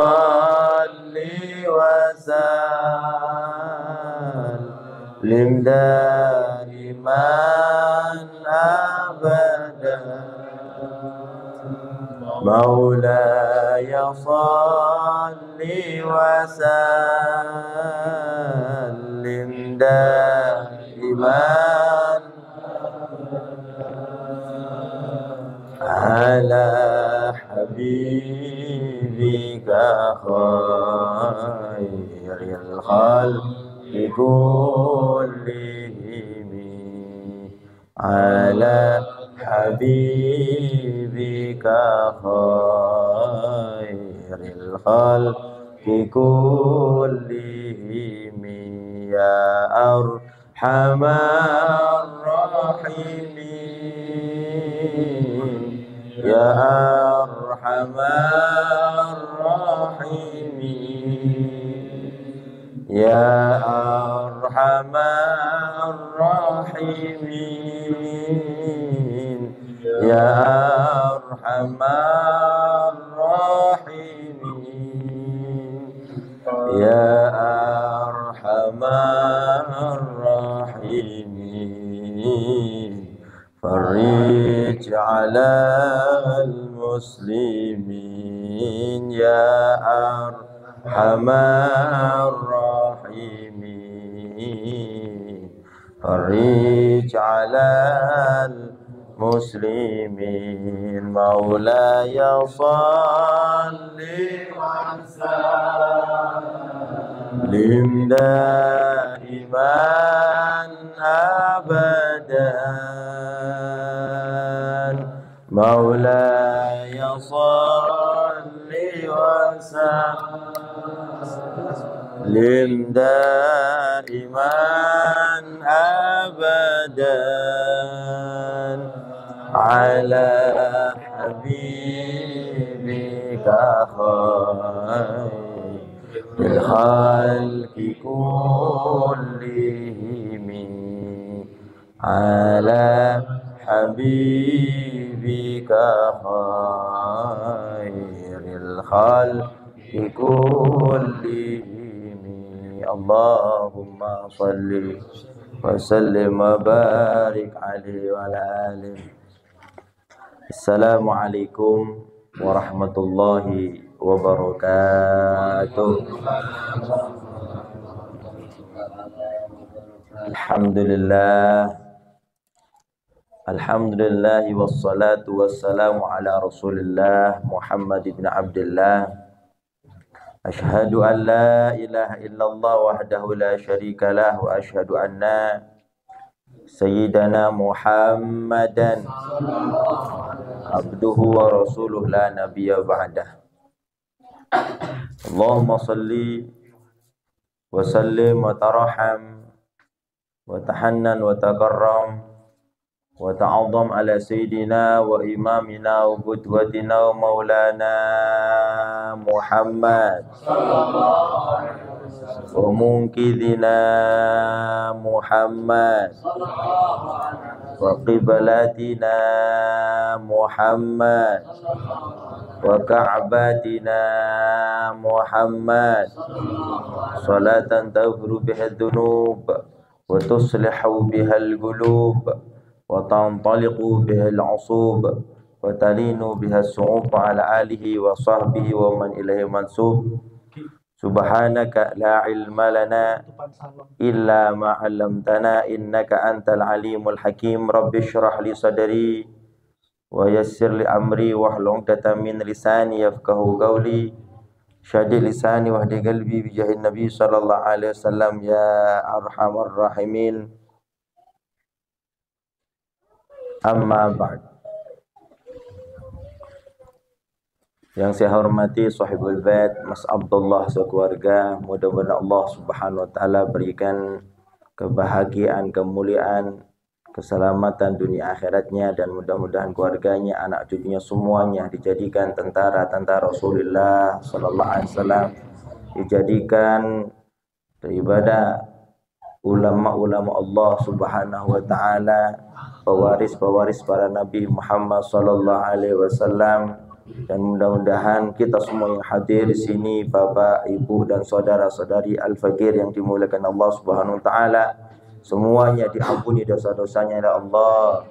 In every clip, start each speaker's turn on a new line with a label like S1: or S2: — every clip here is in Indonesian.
S1: صلي وسلم دائما أبدا مولاي صل وسلم دائما على حبيبك خير الخلق كلهم على حبيبك خير الخلق كلهم يا أرحم الراحمين يا أرحم الراحمين يا أرحم الراحمين يا أرحم الراحمين يا أرحم الراحمين فرج على المسلمين يا أرحم الراحمين فرج على المسلمين مولاي صل وسلم دائما أبدا مولاي صل وسلم دائما أبدا على حبيبك خير الخلق كلهم على حبيبك خير الخلق كلهم اللهم صل وسلم وبارك عليه وعلى آله. Assalamualaikum warahmatullahi wabarakatuh. Alhamdulillah wassalatu wassalamu ala Rasulillah Muhammad ibn Abdullah. Ashhadu an la ilaha illallah wahdahu la syarika lah wa ashhadu anna Sayyidana Muhammadan abduhu wa rasuluh la nabiyya ba'dah. Allahumma salli wa sallim wa tarham wa tahannan wa takarram wa ta'azzam ala sayyidina wa imamina wa qudwatina wa maulana Muhammad wa munkidina Muhammad wa qiblatina Muhammad wa ka'batina Muhammad salatan taghfiru biha dhunub wa tuslihu biha al-qulub wa tantaliqu biha al-'usub wa talinu biha as-su'ub ala alihi wa sahbihi wa man ilaihi mansub. Subhanaka la ilma lana illa ma 'allamtana innaka antal alimul hakim. Rabbi shrah li sadri wa yassir li amri wahlul 'uqdatam min lisani yafqahu qawli. Syadid lisani wahdi qalbi bi jahin nabi sallallahu alaihi wasallam ya arhamar rahimin. Amma ba'd. Yang saya hormati sahibul bait Mas Abdullah sekeluarga, mudah-mudahan Allah Subhanahu wa taala berikan kebahagiaan, kemuliaan, keselamatan dunia akhiratnya, dan mudah-mudahan keluarganya, anak cucunya semuanya dijadikan tentara-tentara Rasulullah sallallahu alaihi wasallam, dijadikan daripada ulama-ulama Allah Subhanahu wa taala, pewaris-pewaris para nabi Muhammad sallallahu alaihi wasallam, Dan mudah-mudahan kita semua yang hadir di sini, Bapak, Ibu dan saudara-saudari Al-Fakir yang dimuliakan Allah Subhanahu wa taala, semuanya diampuni dosa-dosanya oleh Allah.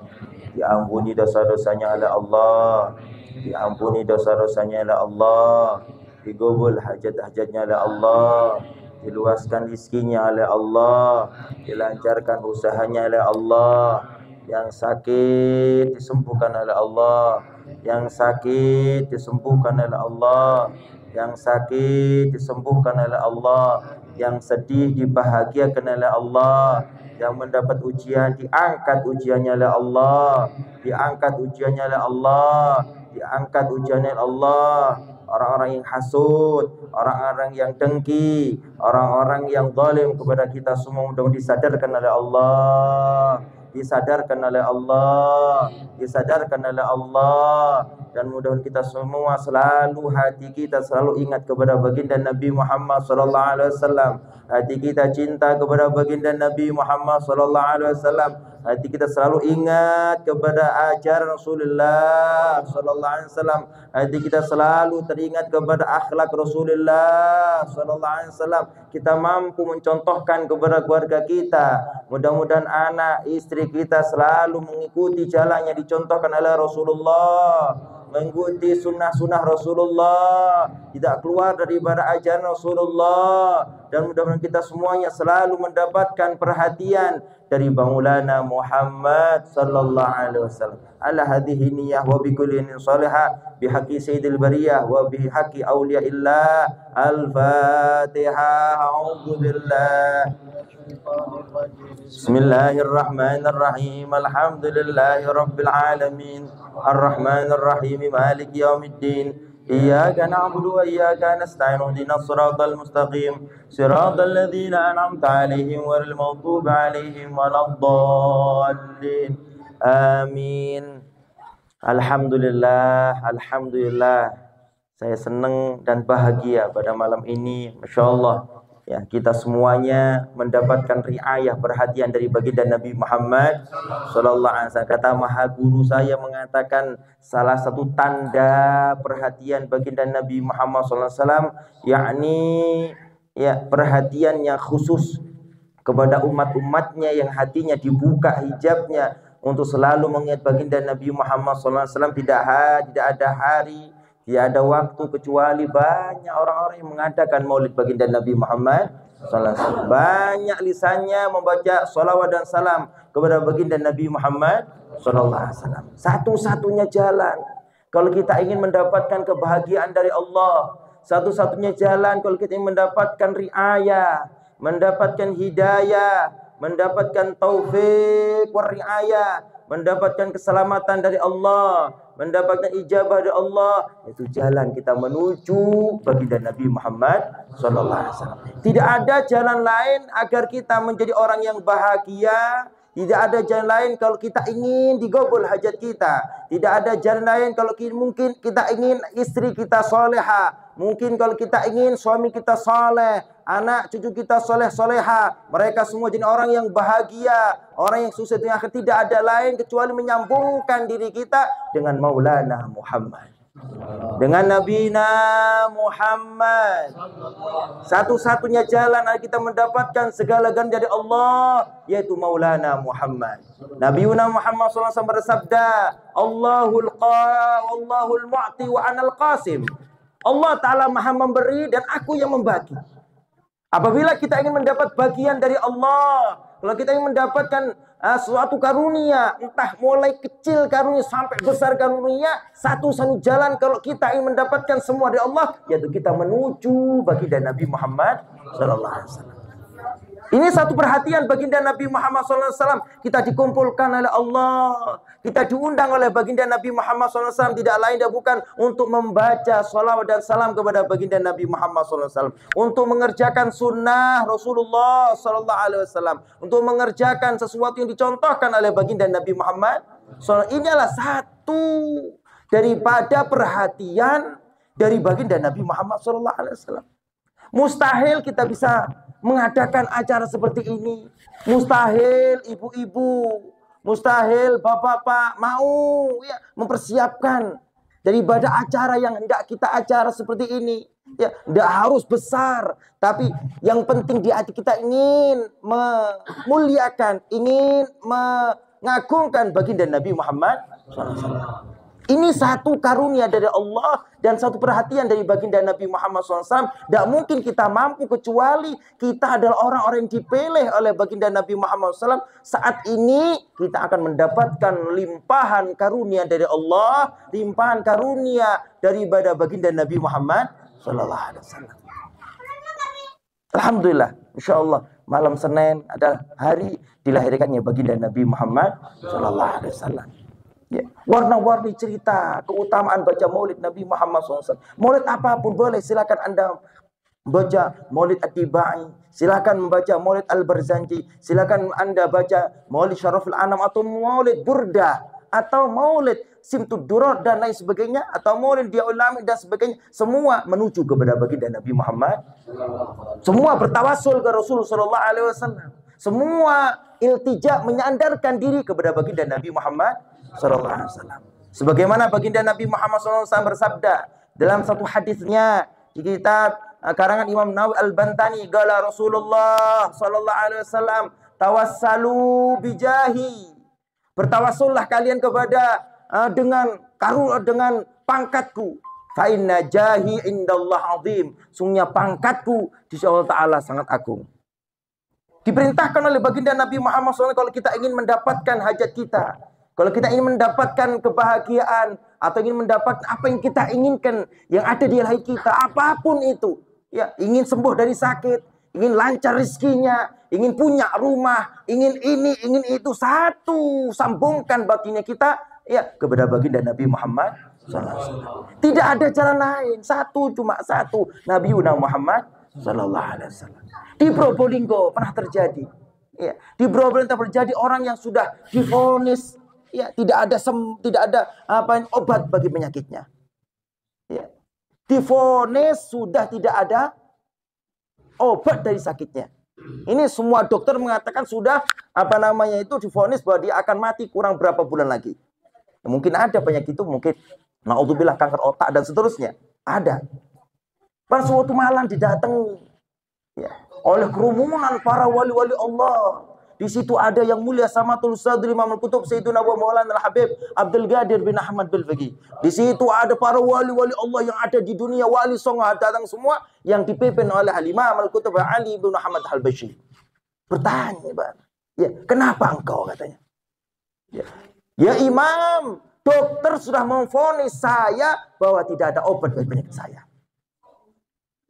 S1: Diampuni dosa-dosanya oleh Allah. Diampuni dosa-dosanya oleh Allah. Digubul hajat-hajatnya oleh Allah. Diluaskan rezekinya oleh Allah. Dilancarkan usahanya oleh Allah. Yang sakit disembuhkan oleh Allah. Yang sakit disembuhkan oleh Allah. Yang sakit disembuhkan oleh Allah. Yang sedih dibahagiakan oleh Allah. Yang mendapat ujian diangkat ujiannya oleh Allah. Diangkat ujiannya oleh Allah. Diangkat ujiannya oleh Allah. Orang-orang yang hasud, orang-orang yang dengki, orang-orang yang zalim kepada kita semua mudah-mudahan disadarkan oleh Allah. Disadarkan oleh Allah, disadarkan oleh Allah, dan mudah-mudahan kita semua selalu hati kita selalu ingat kepada baginda Nabi Muhammad sallallahu alaihi wasallam. Hati kita cinta kepada baginda Nabi Muhammad sallallahu alaihi wasallam. Hati kita selalu ingat kepada ajaran Rasulullah sallallahu alaihi wasallam. Hati kita selalu teringat kepada akhlak Rasulullah sallallahu alaihi wasallam. Kita mampu mencontohkan kepada keluarga kita. Mudah-mudahan anak, istri kita selalu mengikuti jalan yang dicontohkan oleh Rasulullah, mengikuti sunnah-sunnah Rasulullah, tidak keluar daripada ajaran Rasulullah. Dan mudah-mudahan kita semuanya selalu mendapatkan perhatian dari Maulana Muhammad sallallahu alaihi wasallam. Ala hadhihi niyyah wa bi kulli niyyah salihah bi haqqi sayyidil bariyah wa bi haqqi auliyaillah. Al-Fatihah. A'udzu billah. Bismillahirrahmanirrahim. Alhamdulillahi rabbil alamin. Arrahmanir rahim. Maliki yaumiddin. Iyyaka na'budu wa iyyaka nasta'in. Ihdinas siratal mustaqim. Siratal ladzina an'amta 'alaihim ghairil maghdubi 'alaihim waladdallin. Amin. Alhamdulillah, alhamdulillah. Saya senang dan bahagia pada malam ini. Masya Allah. Ya, kita semuanya mendapatkan riayah perhatian dari baginda Nabi Muhammad sallallahu alaihi wasallam. Kata maha guru saya mengatakan salah satu tanda perhatian baginda Nabi Muhammad sallallahu alaihi wasallam yakni ya perhatian yang khusus kepada umat-umatnya yang hatinya dibuka hijabnya untuk selalu mengingat baginda Nabi Muhammad sallallahu alaihi wasallam. Tidak ada hari, tidak ada waktu kecuali banyak orang-orang yang mengadakan maulid baginda Nabi Muhammad sallallahu alaihi wasallam. Banyak lisannya membaca salawat dan salam kepada baginda Nabi Muhammad sallallahu alaihi wasallam. Satu-satunya jalan kalau kita ingin mendapatkan kebahagiaan dari Allah, satu-satunya jalan kalau kita ingin mendapatkan riayah, mendapatkan hidayah, mendapatkan taufik wa riayah, mendapatkan keselamatan dari Allah, mendapatkan ijabah dari Allah, itu jalan kita menuju baginda Nabi Muhammad sallallahu alaihi wasallam. Tidak ada jalan lain agar kita menjadi orang yang bahagia. Tidak ada jalan lain kalau kita ingin digabul hajat kita. Tidak ada jalan lain kalau mungkin kita ingin istri kita soleha. Mungkin kalau kita ingin suami kita soleh, anak cucu kita soleh soleha. Mereka semua jadi orang yang bahagia, orang yang sukses di akhir. Tidak ada lain kecuali menyambungkan diri kita dengan Maulana Muhammad, dengan Nabi Muhammad. Satu-satunya jalan agar kita mendapatkan segala ganda dari Allah yaitu Maulana Muhammad. Nabi Muhammad SAW bersabda, Allahul mu'ti wa anal qasim. Allah Ta'ala maha memberi dan aku yang membagi. Apabila kita ingin mendapat bagian dari Allah, kalau kita ingin mendapatkan suatu karunia, entah mulai kecil karunia sampai besar karunia, satu-satunya jalan kalau kita ingin mendapatkan semua dari Allah, yaitu kita menuju baginda Nabi Muhammad sallallahu alaihi wasallam. Ini satu perhatian baginda Nabi Muhammad sallallahu alaihi wasallam. Kita dikumpulkan oleh Allah, kita diundang oleh baginda Nabi Muhammad sallallahu alaihi wasallam, tidak lain dan bukan untuk membaca salawat dan salam kepada baginda Nabi Muhammad sallallahu alaihi wasallam, untuk mengerjakan sunnah Rasulullah sallallahu alaihi wasallam, untuk mengerjakan sesuatu yang dicontohkan oleh baginda Nabi Muhammad sallallahu alaihi wasallam. Ini adalah satu daripada perhatian dari baginda Nabi Muhammad sallallahu alaihi wasallam. Mustahil kita bisa mengadakan acara seperti ini. Mustahil ibu-ibu, mustahil bapak-bapak mau ya mempersiapkan
S2: daripada acara yang hendak kita acara seperti ini. Ya, tidak harus besar, tapi yang penting di hati kita ingin memuliakan, ingin mengagungkan baginda Nabi Muhammad SAW. Ini satu karunia dari Allah dan satu perhatian dari baginda Nabi Muhammad SAW. Tidak mungkin kita mampu kecuali kita adalah orang-orang yang dipilih oleh baginda Nabi Muhammad SAW. Saat ini kita akan mendapatkan limpahan karunia dari Allah, limpahan karunia daripada baginda Nabi Muhammad SAW. Alhamdulillah, insya Allah malam Senin adalah hari dilahirkannya baginda Nabi Muhammad SAW. Ya. Warna-warni cerita keutamaan baca maulid Nabi Muhammad SAW. Maulid apapun boleh, silakan Anda baca maulid At-Tibai, silakan membaca maulid Al-Barzanji, silakan Anda baca maulid Syaraful Anam atau maulid Burda atau maulid Simtud Duror dan lain sebagainya, atau maulid Dia Ulami dan sebagainya. Semua menuju kepada baginda Nabi Muhammad. Semua bertawasul ke Rasulullah SAW. Semua iltija menyandarkan diri kepada baginda Nabi Muhammad SAW. Sebagaimana baginda Nabi Muhammad SAW bersabda dalam satu hadisnya di kitab karangan Imam Nawawi Al-Bantani, qala Rasulullah SAW, tawassalu bijahi, bertawassullah kalian kepada dengan pangkatku, fa inna jahi indallah azim, sungguhnya pangkatku di sisi Allah Ta'ala sangat agung. Diperintahkan oleh baginda Nabi Muhammad SAW kalau kita ingin mendapatkan hajat kita, kalau kita ingin mendapatkan kebahagiaan atau ingin mendapatkan apa yang kita inginkan yang ada di lahir kita, apapun itu, ya, ingin sembuh dari sakit, ingin lancar rezekinya, ingin punya rumah, ingin ini, ingin itu, satu sambungkan batinnya kita, ya, kepada baginda Nabi Muhammad SAW. Tidak ada jalan lain, cuma satu, Nabi Muhammad SAW. Di Probolinggo pernah terjadi, ya, di Probolinggo terjadi orang yang sudah divonis, ya, tidak ada obat bagi penyakitnya. Ya. Divonis sudah tidak ada obat dari sakitnya. Ini semua dokter mengatakan sudah divonis bahwa dia akan mati kurang berapa bulan lagi. Ya, mungkin ada penyakit itu, mungkin naudzubillah kanker otak dan seterusnya. Ada. Pada suatu malam didatangi, ya, oleh kerumunan para wali-wali Allah. Di situ ada yang mulia Samatul Sadri Imam Al-Qutub Sayyiduna wa Maulana Al-Habib Abdul Qadir bin Ahmad Bil-Faqih. Di situ ada para wali-wali Allah yang ada di dunia, wali songo datang semua yang dipimpin oleh Imam Al-Qutub Ali bin Muhammad Al-Bashir. Bertanya, Pak, ya, kenapa engkau, katanya? Ya Imam, dokter sudah memvonis saya bahwa tidak ada obat bagi penyakit saya.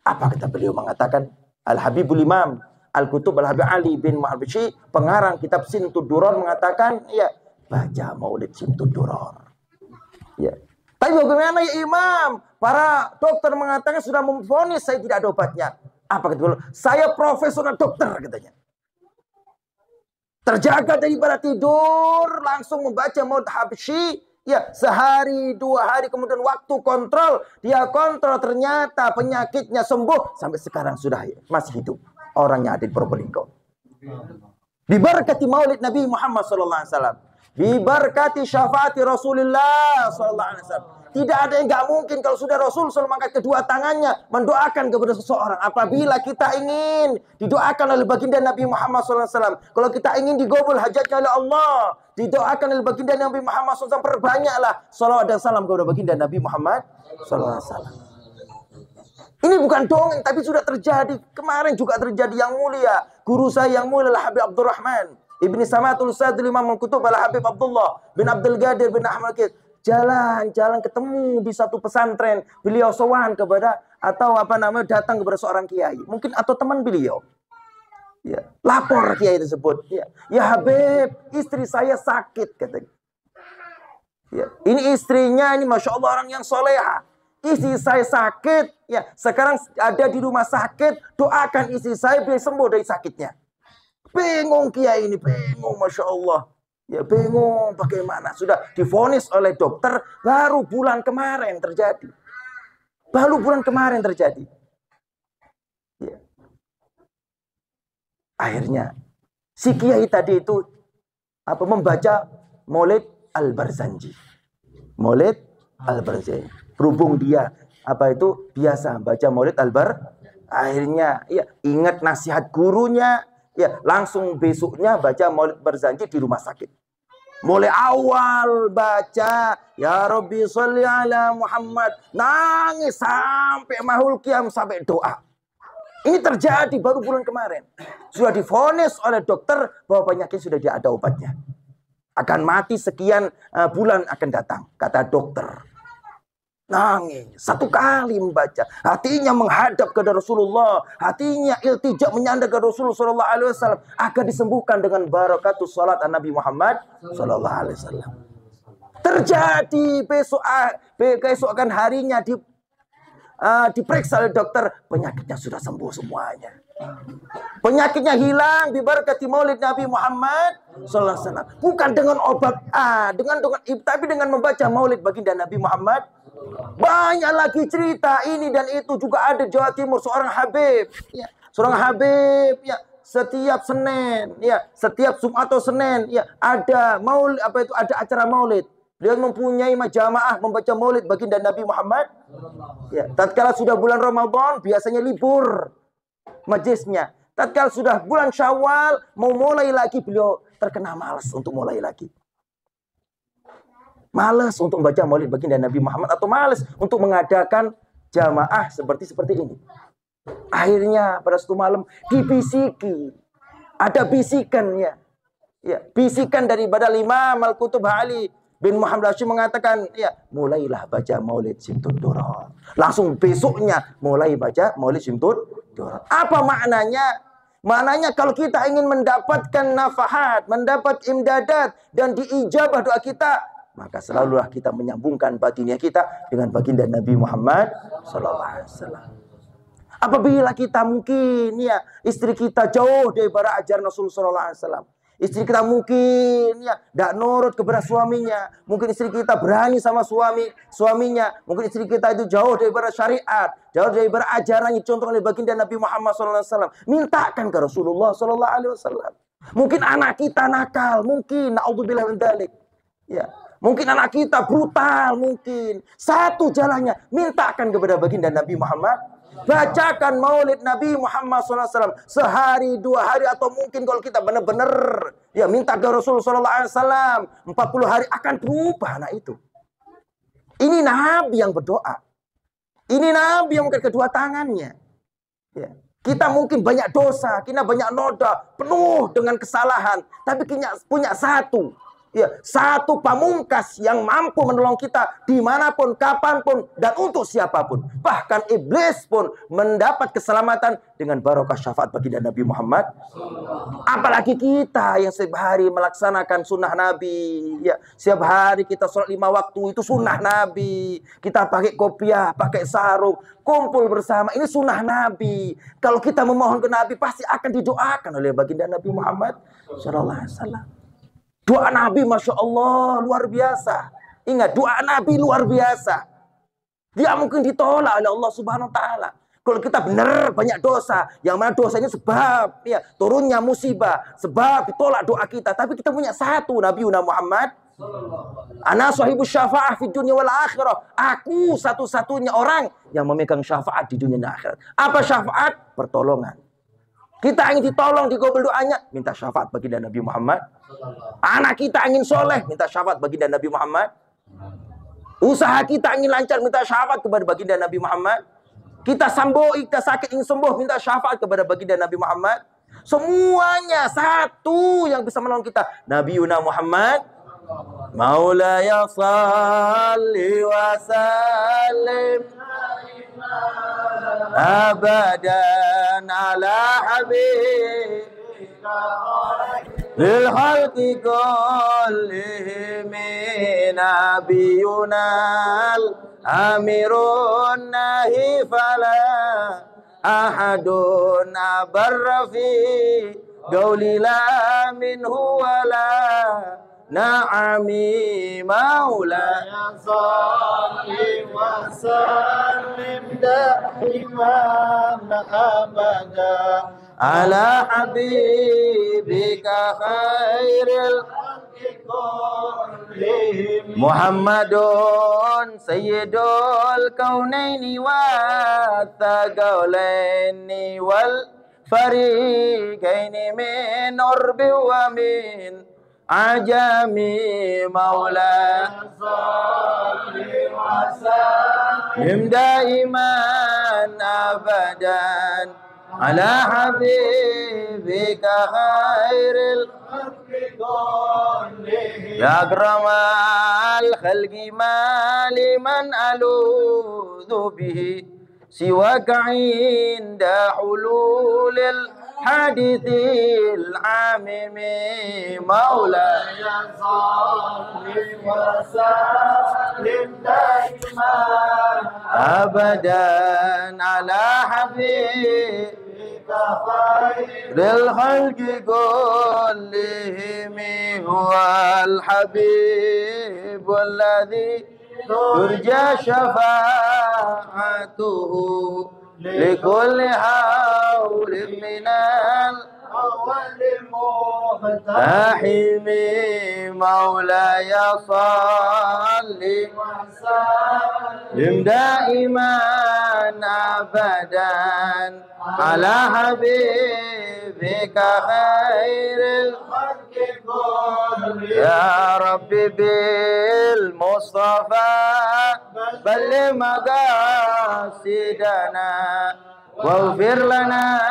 S2: Apa kata beliau? Mengatakan Al-Habibul Imam Al-Qutub Al-Habib Ali bin Muhammad Al-Bashir, pengarang kitab Simtud Duror, mengatakan, ya, baca maulid Simtud Duror. Ya. Tapi bagaimana ya Imam? Para dokter mengatakan sudah memvonis saya tidak ada obatnya. Apa kata beliau? Saya profesional dokter, katanya. Terjaga daripada tidur, langsung membaca maulid Habsyi. Ya, sehari, 2 hari, kemudian waktu kontrol. Dia kontrol, ternyata penyakitnya sembuh. Sampai sekarang sudah masih hidup. Orangnya ada di Probolinggo. Diberkati maulid Nabi Muhammad SAW. Diberkati syafaati Rasulullah SAW. Tidak ada yang gak mungkin kalau sudah Rasul SAW mengangkat kedua tangannya mendoakan kepada seseorang. Apabila kita ingin didoakan oleh baginda Nabi Muhammad SAW. Kalau kita ingin digobul hajatnya oleh Allah, didoakan oleh baginda Nabi Muhammad SAW, perbanyaklah salawat dan salam kepada baginda Nabi Muhammad SAW. Ini bukan dongeng, tapi sudah terjadi. Kemarin juga terjadi yang mulia. Guru saya yang mulia Habib Abdurrahman Ibni Samatul Sadri Imam Al-Qutub Al-Habib Abdullah bin Abdul Qadir bin Ahmad. Jalan-jalan ketemu di satu pesantren. Beliau sowan kepada, atau datang kepada seorang kiai. Mungkin atau teman beliau. Ya, lapor kiai tersebut. Ya Habib, istri saya sakit, katanya. Ya, ini istrinya, ini Masya Allah orang yang soleha. Istri saya sakit, ya, sekarang ada di rumah sakit, doakan istri saya biar sembuh dari sakitnya. Bingung kiai ini, bingung, Masya Allah. Ya, bingung bagaimana. Sudah divonis oleh dokter, baru bulan kemarin terjadi. Ya. Akhirnya, si kiai tadi itu membaca maulid Al-Barzanji. Maulid Al-Barzanji. Berhubung dia biasa baca Maulid akhirnya ya ingat nasihat gurunya, ya langsung besoknya baca Maulid Barzanji di rumah sakit. Mulai awal baca ya Rabbi sholli ala Muhammad, nangis sampai mahul qiyam, sampai doa. Ini terjadi baru bulan kemarin. Sudah divonis oleh dokter bahwa penyakit sudah ada obatnya. Akan mati sekian bulan akan datang, kata dokter. Nangis, satu kali membaca. Hatinya menghadap kepada Rasulullah. Hatinya iltijak menyandar ke Rasulullah SAW. Akan disembuhkan dengan barakatus salat Nabi Muhammad SAW. Terjadi keesokan harinya diperiksa oleh dokter, penyakitnya sudah sembuh semuanya. Penyakitnya hilang diberkati Maulid Nabi Muhammad SAW. Bukan dengan obat tapi dengan membaca Maulid baginda Nabi Muhammad. Banyak lagi cerita ini dan itu juga ada di Jawa Timur, seorang Habib, ya, setiap Senin, ya, setiap Jumat atau Senin, ya, ada Maulid, ada acara Maulid. Beliau mempunyai jamaah membaca Maulid baginda Nabi Muhammad. Ya, tatkala sudah bulan Ramadan biasanya libur majlisnya. Tatkala sudah bulan Syawal mau mulai lagi, beliau terkena malas untuk mulai lagi. Malas untuk membaca Maulid baginda Nabi Muhammad atau malas untuk mengadakan jamaah seperti ini. Akhirnya pada suatu malam dibisiki. Ada bisikannya. Ya, bisikan daripada Imam Al-Qutub Ali bin Muhammad Hashim mengatakan, ya, mulailah baca Maulid Simtud Duror. Langsung besoknya mulai baca Maulid Simtud Duror. Apa maknanya? Maknanya kalau kita ingin mendapatkan nafahat, mendapat imdadat dan diijabah doa kita, maka selalulah kita menyambungkan batinnya kita dengan baginda Nabi Muhammad SAW. Apabila kita mungkin ya istri kita jauh dari ajaran Rasulullah SAW, istri kita mungkin ya tidak nurut kepada suaminya, mungkin istri kita berani sama suaminya, mungkin istri kita itu jauh daripada syariat, jauh daripada ajarannya, contoh oleh baginda Nabi Muhammad SAW. Mintakan ke Rasulullah SAW. Mungkin anak kita nakal, mungkin naudzubillah min dzalik. Ya, mungkin anak kita brutal, mungkin. Satu jalannya, mintakan kepada baginda Nabi Muhammad. Bacakan Maulid Nabi Muhammad SAW sehari, 2 hari, atau mungkin kalau kita benar-benar ya minta ke Rasulullah SAW 40 hari akan berubah anak itu. Ini Nabi yang berdoa. Ini Nabi yang mengangkat kedua tangannya. Ya. Kita mungkin banyak dosa, kita banyak noda, penuh dengan kesalahan, tapi kita punya satu. Ya, satu pamungkas yang mampu menolong kita dimanapun, kapanpun, dan untuk siapapun. Bahkan iblis pun mendapat keselamatan dengan barokah syafaat baginda Nabi Muhammad. Apalagi kita yang setiap hari melaksanakan sunnah Nabi. Ya, setiap hari kita sholat 5 waktu itu sunnah Nabi. Kita pakai kopiah, pakai sarung, kumpul bersama. Ini sunnah Nabi. Kalau kita memohon ke Nabi pasti akan didoakan oleh baginda Nabi Muhammad SAW. Doa Nabi Masya Allah luar biasa. Ingat, doa Nabi luar biasa. Dia mungkin ditolak oleh Allah Subhanahu Wa Taala. Kalau kita benar banyak dosa, yang mana dosanya sebab ya turunnya musibah, sebab ditolak doa kita. Tapi kita punya satu, Nabi Muhammad. Ana sahibus syafa'ah fi dunya wal akhirah. Aku satu-satunya orang yang memegang syafaat di dunia dan akhirat. Apa syafaat? Pertolongan. Kita ingin ditolong, dikabul doanya, minta syafaat baginda Nabi Muhammad. Anak kita ingin soleh, minta syafaat baginda Nabi Muhammad. Usaha kita ingin lancar, minta syafaat kepada baginda Nabi Muhammad. Kita sakit ingin sembuh, minta syafaat kepada baginda Nabi Muhammad. Semuanya satu yang bisa menolong kita, Nabi Muhammad. Maulaya salli wa sallim abadan ala habibika lil khalqi kullihim nabiyunal amirun nahi fala ahadun abarra fi qawli la minhu wala na'ami maulaya salli wa sallim da'iman abada ala habibika khairil
S1: Muhammadun Sayyidul Kaunaini wa Thaqalaini wal Fariqaini min urbi wa min ajami maula sallim daiman abadan ala habibika khairil ya akramal khalqi maliman aludhu bihi siwaka inda hululil hadithil amimi maulaya salli wa sallim daiman abadan ala habibika khairil khalqi kullihim huwal habibul ladzi turja syafa'atuhu likulli hawlin minal tahimi maulaya salli daiman abadan ala habibika khairil ya Rabbi bil Mustafa balli maqasidana waghfir lana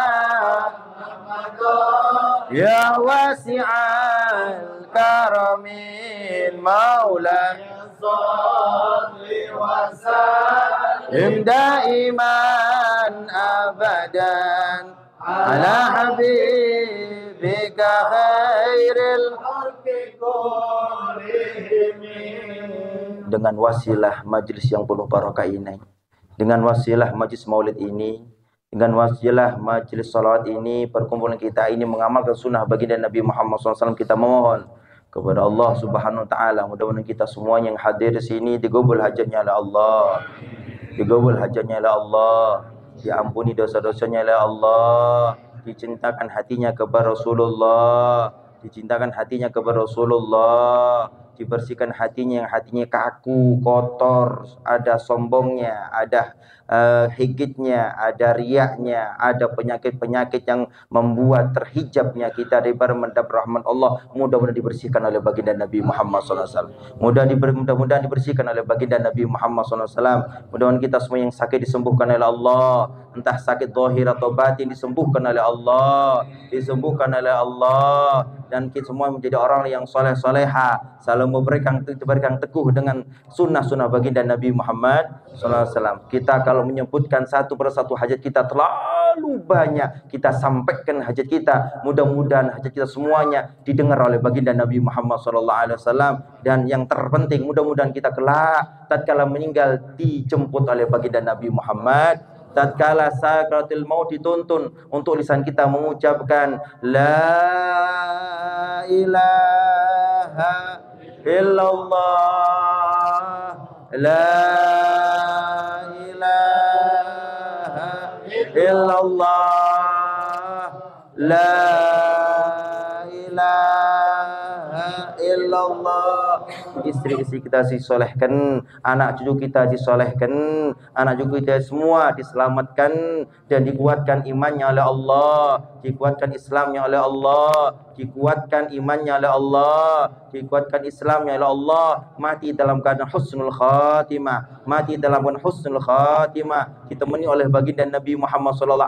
S1: ya wasi'al karamin maula salli wa sallim daiman abadan ala habibika khairil khalqi kullihim. Dengan wasilah majlis yang penuh barakah ini, dengan wasilah majlis maulid ini, dengan wasilah majlis salawat ini, perkumpulan kita ini mengamalkan sunnah baginda Nabi Muhammad SAW, kita memohon kepada Allah Subhanahu Wa Taala, mudah-mudahan kita semua yang hadir di sini digabul hajatnya oleh Allah, digabul hajatnya oleh Allah, diampuni dosa-dosanya oleh Allah, dicintakan hatinya kepada Rasulullah, dicintakan hatinya kepada Rasulullah, dibersihkan hatinya yang hatinya kaku, kotor, ada sombongnya, ada higitnya, ada riaknya, ada penyakit-penyakit yang membuat terhijabnya kita daripada mendapat rahmat Allah. Mudah-mudahan dibersihkan oleh baginda Nabi Muhammad SAW. Mudah-mudahan dibersihkan oleh baginda Nabi Muhammad SAW. Mudah-mudahan kita semua yang sakit disembuhkan oleh Allah, entah sakit zahir atau batin disembuhkan oleh Allah, disembuhkan oleh Allah, dan kita semua menjadi orang yang soleh-soleha, selalu memberikan teguh dengan sunnah-sunnah baginda Nabi Muhammad SAW. Kita kalau menyebutkan satu persatu hajat kita terlalu banyak, kita sampaikan hajat kita. Mudah-mudahan hajat kita semuanya didengar oleh baginda Nabi Muhammad SAW. Dan yang terpenting, mudah-mudahan kita kelak tatkala meninggal dijemput oleh baginda Nabi Muhammad. Tatkala sakratul maut dituntun untuk lisan kita mengucapkan la ilaha illallah, la ilaha illallah, la ilaha illallah. Istri-istri kita disolehkan, anak cucu kita disolehkan, anak cucu kita semua diselamatkan dan dikuatkan imannya oleh Allah, dikuatkan Islamnya oleh Allah, dikuatkan imannya oleh Allah, dikuatkan Islamnya oleh Allah, mati dalam keadaan husnul khatimah, mati dalam keadaan husnul khatimah, ditemani oleh baginda Nabi Muhammad SAW.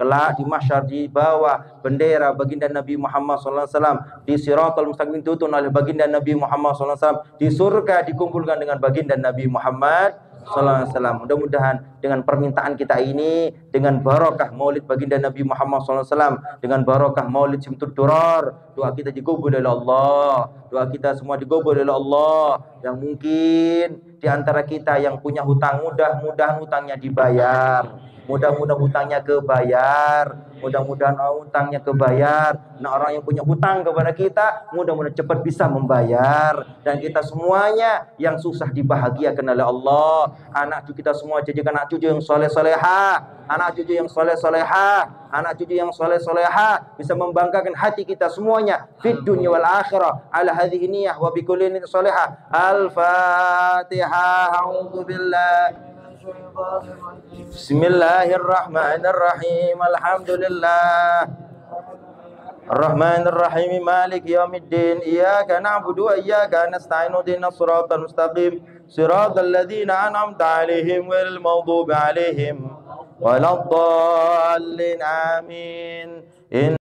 S1: Kelak di mahsyar di bawah bendera baginda Nabi Muhammad SAW, di siratal mustaqim dituntun oleh baginda Nabi Muhammad SAW, di surga dikumpulkan dengan baginda Nabi Muhammad SAW. Mudah-mudahan dengan permintaan kita ini, dengan barokah maulid baginda Nabi Muhammad SAW, dengan barokah maulid Simtud Durar, doa kita digabul oleh Allah, doa kita semua digabul oleh Allah. Yang mungkin di antara kita yang punya hutang, mudah-mudahan hutangnya dibayar,
S2: Mudah-mudahan hutangnya kebayar. Mudah-mudahan hutangnya kebayar. Nah, orang yang punya hutang kepada kita, mudah-mudahan cepat bisa membayar. Dan kita semuanya yang susah dibahagiakan oleh Allah. Anak cucu kita semua jadikan anak cucu yang soleh-solehah. Anak cucu yang soleh-solehah. Anak cucu yang soleh-solehah bisa membanggakan hati kita semuanya fid dunya wal akhirah ala hadhihi niyyah wa bi kulli niyyatin solehah. Al-Fatihah. A'udzu billahi Bismillahirrahmanirrahim. Alhamdulillah. Ar-Rahmanir-Rahim. Maliki yaumiddin. Iyyaka na'budu wa iyyaka nasta'in. Ihdinas siratal mustaqim. Siratal ladzina an'amta 'alaihim ghairil maghdubi 'alaihim waladdallin. Amin.